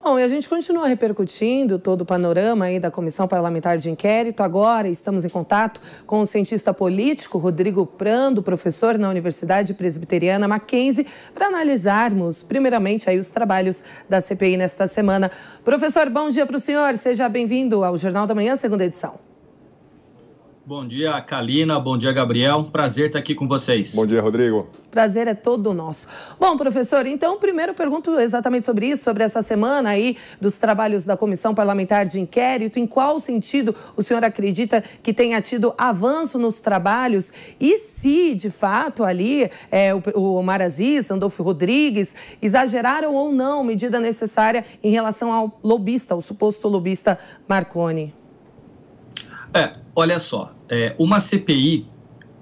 Bom, e a gente continua repercutindo todo o panorama aí da Comissão Parlamentar de Inquérito. Agora estamos em contato com o cientista político Rodrigo Prando, professor na Universidade Presbiteriana Mackenzie, para analisarmos primeiramente aí os trabalhos da CPI nesta semana. Professor, bom dia para o senhor. Seja bem-vindo ao Jornal da Manhã, segunda edição. Bom dia, Kalina. Bom dia, Gabriel. Prazer estar aqui com vocês. Bom dia, Rodrigo. Prazer é todo nosso. Bom, professor, então, primeiro pergunto exatamente sobre isso, sobre essa semana aí dos trabalhos da Comissão Parlamentar de Inquérito. Em qual sentido o senhor acredita que tenha tido avanço nos trabalhos? E se, de fato, ali o Omar Aziz, Randolfo Rodrigues, exageraram ou não medida necessária em relação ao lobista, ao suposto lobista Marconi? Olha só, uma CPI,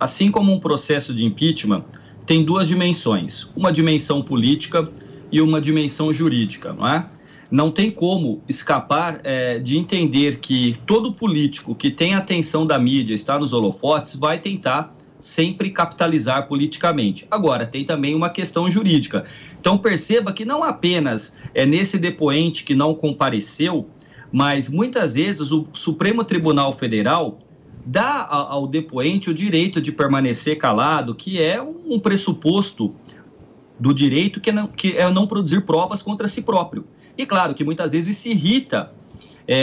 assim como um processo de impeachment, tem duas dimensões, uma dimensão política e uma dimensão jurídica, não é? Não tem como escapar de entender que todo político que tem a atenção da mídia, está nos holofotes, vai tentar sempre capitalizar politicamente. Agora, tem também uma questão jurídica. Então, perceba que não apenas nesse depoente que não compareceu, mas muitas vezes o Supremo Tribunal Federal dá ao depoente o direito de permanecer calado, que é um pressuposto do direito que é não produzir provas contra si próprio. E claro que muitas vezes isso irrita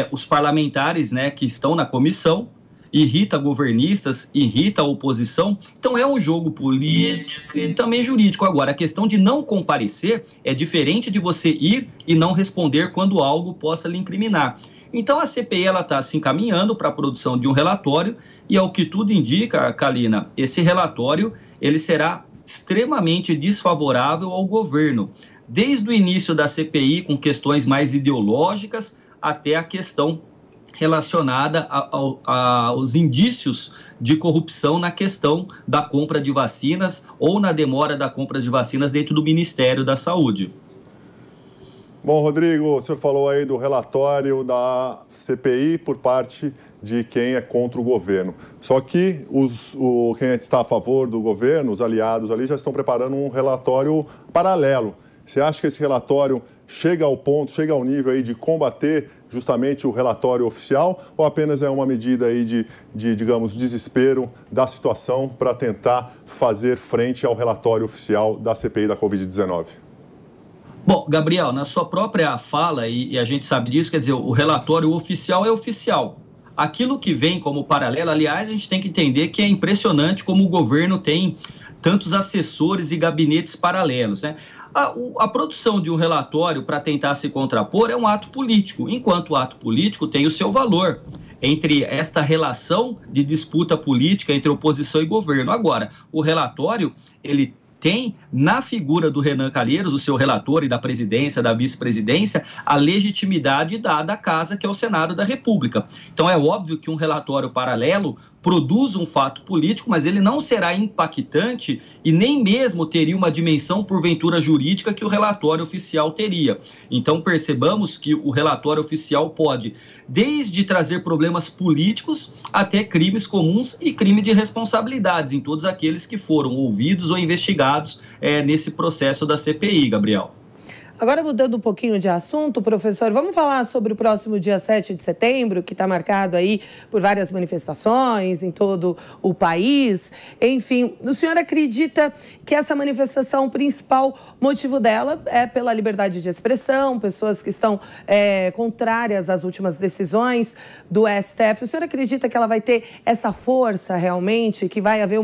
os parlamentares, né, que estão na comissão, irrita governistas, irrita a oposição. Então é um jogo político e também jurídico. Agora, a questão de não comparecer é diferente de você ir e não responder quando algo possa lhe incriminar. Então a CPI está se encaminhando para a produção de um relatório e, ao que tudo indica, Kalina, esse relatório ele será extremamente desfavorável ao governo, desde o início da CPI, com questões mais ideológicas, até a questão relacionada aos indícios de corrupção na questão da compra de vacinas ou na demora da compra de vacinas dentro do Ministério da Saúde. Bom, Rodrigo, o senhor falou aí do relatório da CPI por parte de quem é contra o governo. Só que quem está a favor do governo, os aliados ali, já estão preparando um relatório paralelo. Você acha que esse relatório chega ao nível aí de combater justamente o relatório oficial, ou apenas é uma medida aí de digamos, desespero da situação para tentar fazer frente ao relatório oficial da CPI da Covid-19? Bom, Gabriel, na sua própria fala, e a gente sabe disso, quer dizer, o relatório oficial é oficial. Aquilo que vem como paralelo, aliás, a gente tem que entender que é impressionante como o governo tem tantos assessores e gabinetes paralelos, né? A produção de um relatório para tentar se contrapor é um ato político, enquanto o ato político tem o seu valor entre esta relação de disputa política entre oposição e governo. Agora, o relatório, ele tem na figura do Renan Calheiros, o seu relator, e da presidência, da vice-presidência, a legitimidade dada à casa, que é o Senado da República. Então é óbvio que um relatório paralelo produz um fato político, mas ele não será impactante e nem mesmo teria uma dimensão, porventura, jurídica que o relatório oficial teria. Então percebamos que o relatório oficial pode, desde trazer problemas políticos até crimes comuns e crime de responsabilidades em todos aqueles que foram ouvidos ou investigados nesse processo da CPI, Gabriel. Agora, mudando um pouquinho de assunto, professor, vamos falar sobre o próximo dia 7 de setembro, que está marcado aí por várias manifestações em todo o país. Enfim, o senhor acredita que essa manifestação, o principal motivo dela é pela liberdade de expressão, pessoas que estão contrárias às últimas decisões do STF? O senhor acredita que ela vai ter essa força realmente, que vai haver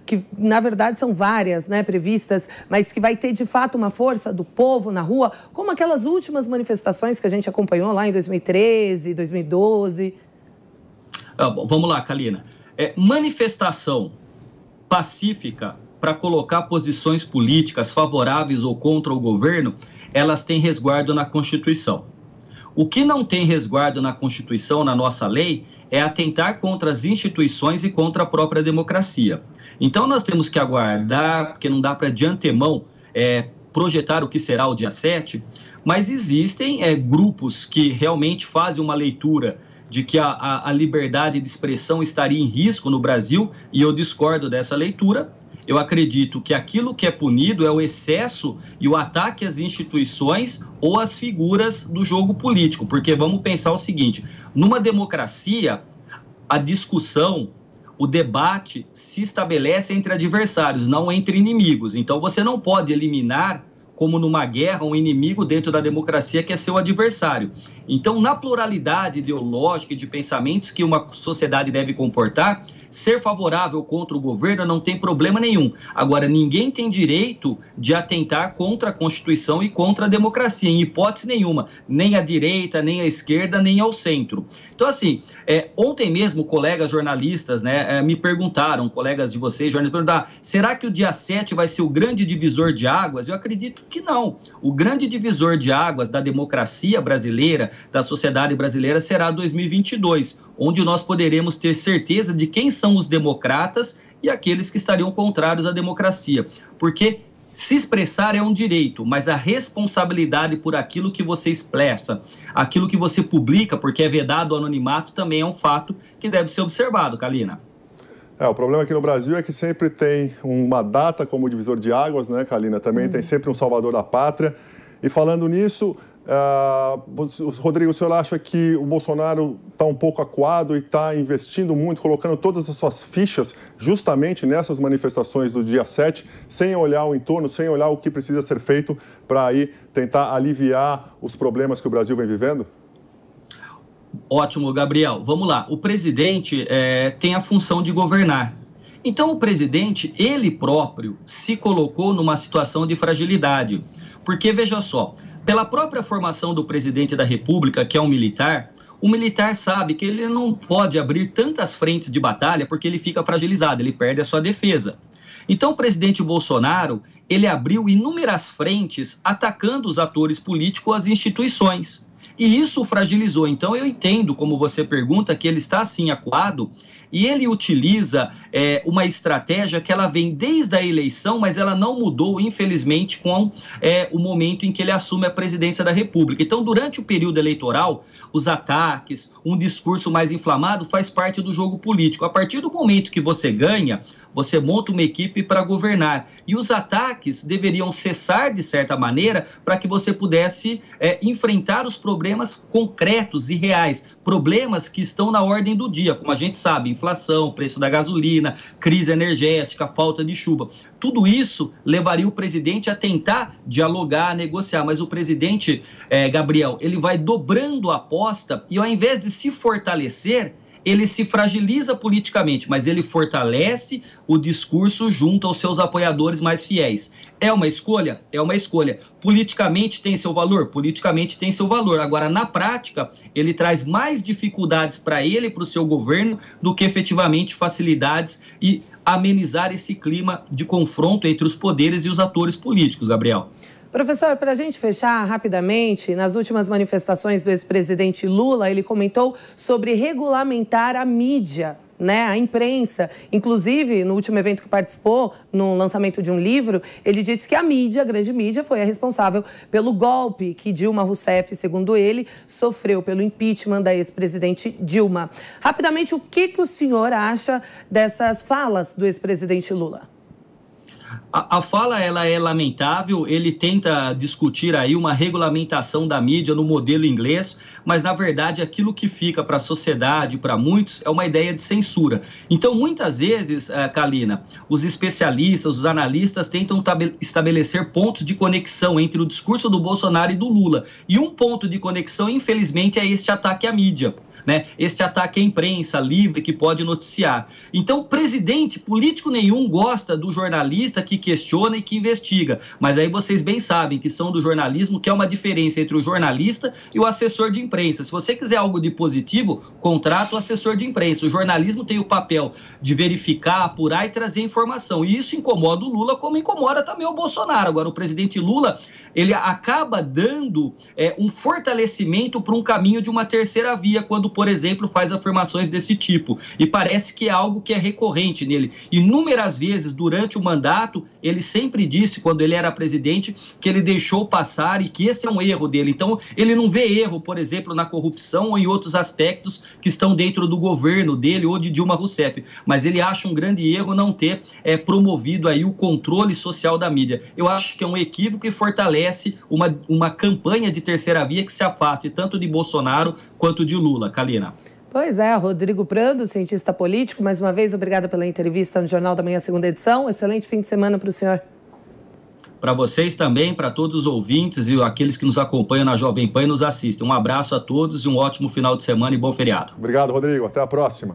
que na verdade são várias, né, previstas, mas que vai ter de fato uma força do povo na rua, como aquelas últimas manifestações que a gente acompanhou lá em 2013, 2012? Vamos lá, Kalina. Manifestação pacífica para colocar posições políticas favoráveis ou contra o governo, elas têm resguardo na Constituição. O que não tem resguardo na Constituição, na nossa lei, é atentar contra as instituições e contra a própria democracia. Então nós temos que aguardar, porque não dá para de antemão projetar o que será o dia 7, mas existem grupos que realmente fazem uma leitura de que a liberdade de expressão estaria em risco no Brasil, e eu discordo dessa leitura. eu acredito que aquilo que é punido é o excesso e o ataque às instituições ou às figuras do jogo político, porque vamos pensar o seguinte, numa democracia, a discussão, o debate se estabelece entre adversários, não entre inimigos. Então, você não pode eliminar, como numa guerra, um inimigo dentro da democracia que é seu adversário. Então, na pluralidade ideológica e de pensamentos que uma sociedade deve comportar, ser favorável contra o governo não tem problema nenhum. Agora, ninguém tem direito de atentar contra a Constituição e contra a democracia, em hipótese nenhuma, nem à direita, nem à esquerda, nem ao centro. Então, assim, ontem mesmo, colegas jornalistas, né, me perguntaram, colegas de vocês, jornalistas, perguntaram, será que o dia 7 vai ser o grande divisor de águas? Eu acredito que não. O grande divisor de águas da democracia brasileira, da sociedade brasileira, será 2022, onde nós poderemos ter certeza de quem são os democratas e aqueles que estariam contrários à democracia. Porque se expressar é um direito, mas a responsabilidade por aquilo que você expressa, aquilo que você publica, porque é vedado o anonimato, também é um fato que deve ser observado, Kalina. O problema aqui no Brasil é que sempre tem uma data como divisor de águas, né, Kalina? Também tem sempre um salvador da pátria. E falando nisso, Rodrigo, o senhor acha que o Bolsonaro está um pouco acuado e está investindo muito, colocando todas as suas fichas justamente nessas manifestações do dia 7, sem olhar o entorno, sem olhar o que precisa ser feito para aí tentar aliviar os problemas que o Brasil vem vivendo? Ótimo, Gabriel. Vamos lá. O presidente tem a função de governar. Então, o presidente, ele próprio, se colocou numa situação de fragilidade. Porque, veja só, pela própria formação do presidente da República, que é um militar, o militar sabe que ele não pode abrir tantas frentes de batalha porque ele fica fragilizado, ele perde a sua defesa. Então, o presidente Bolsonaro, ele abriu inúmeras frentes atacando os atores políticos, as instituições. E isso o fragilizou. Então, eu entendo, como você pergunta, que ele está assim acuado e ele utiliza uma estratégia que ela vem desde a eleição, mas ela não mudou, infelizmente, com o momento em que ele assume a presidência da República. Então, durante o período eleitoral, os ataques, um discurso mais inflamado faz parte do jogo político. A partir do momento que você ganha, você monta uma equipe para governar. E os ataques deveriam cessar, de certa maneira, para que você pudesse enfrentar os problemas concretos e reais. Problemas que estão na ordem do dia, como a gente sabe, inflação, preço da gasolina, crise energética, falta de chuva. Tudo isso levaria o presidente a tentar dialogar, negociar. Mas o presidente, Gabriel, ele vai dobrando a aposta e ao invés de se fortalecer, ele se fragiliza politicamente, mas ele fortalece o discurso junto aos seus apoiadores mais fiéis. É uma escolha? É uma escolha. Politicamente tem seu valor? Politicamente tem seu valor. Agora, na prática, ele traz mais dificuldades para ele e para o seu governo do que efetivamente facilidades e amenizar esse clima de confronto entre os poderes e os atores políticos, Gabriel. Professor, para a gente fechar rapidamente, nas últimas manifestações do ex-presidente Lula, ele comentou sobre regulamentar a mídia, né, a imprensa. Inclusive, no último evento que participou, no lançamento de um livro, ele disse que a mídia, a grande mídia, foi a responsável pelo golpe que Dilma Rousseff, segundo ele, sofreu pelo impeachment da ex-presidente Dilma. Rapidamente, o que o senhor acha dessas falas do ex-presidente Lula? A fala ela é lamentável, ele tenta discutir aí uma regulamentação da mídia no modelo inglês, mas na verdade aquilo que fica para a sociedade, para muitos, é uma ideia de censura. Então muitas vezes, Kalina, os especialistas, os analistas tentam estabelecer pontos de conexão entre o discurso do Bolsonaro e do Lula. E um ponto de conexão, infelizmente, é este ataque à mídia. Este ataque à imprensa livre que pode noticiar. Então, presidente, político nenhum gosta do jornalista que questiona e que investiga. Mas aí vocês bem sabem que são do jornalismo, que é uma diferença entre o jornalista e o assessor de imprensa. Se você quiser algo de positivo, contrata o assessor de imprensa. O jornalismo tem o papel de verificar, apurar e trazer informação. E isso incomoda o Lula, como incomoda também o Bolsonaro. Agora, o presidente Lula, ele acaba dando um fortalecimento para um caminho de uma terceira via, quando quando, por exemplo, faz afirmações desse tipo. E parece que é algo que é recorrente nele. Inúmeras vezes, durante o mandato, ele sempre disse, quando ele era presidente, que ele deixou passar e que esse é um erro dele. Então, ele não vê erro, por exemplo, na corrupção ou em outros aspectos que estão dentro do governo dele ou de Dilma Rousseff. Mas ele acha um grande erro não ter promovido aí o controle social da mídia. Eu acho que é um equívoco e fortalece uma campanha de terceira via que se afaste tanto de Bolsonaro quanto de Lula. Kalina. Pois é, Rodrigo Prando, cientista político, mais uma vez, obrigada pela entrevista no Jornal da Manhã, segunda edição. Excelente fim de semana para o senhor. Para vocês também, para todos os ouvintes e aqueles que nos acompanham na Jovem Pan e nos assistem. Um abraço a todos e um ótimo final de semana e bom feriado. Obrigado, Rodrigo. Até a próxima.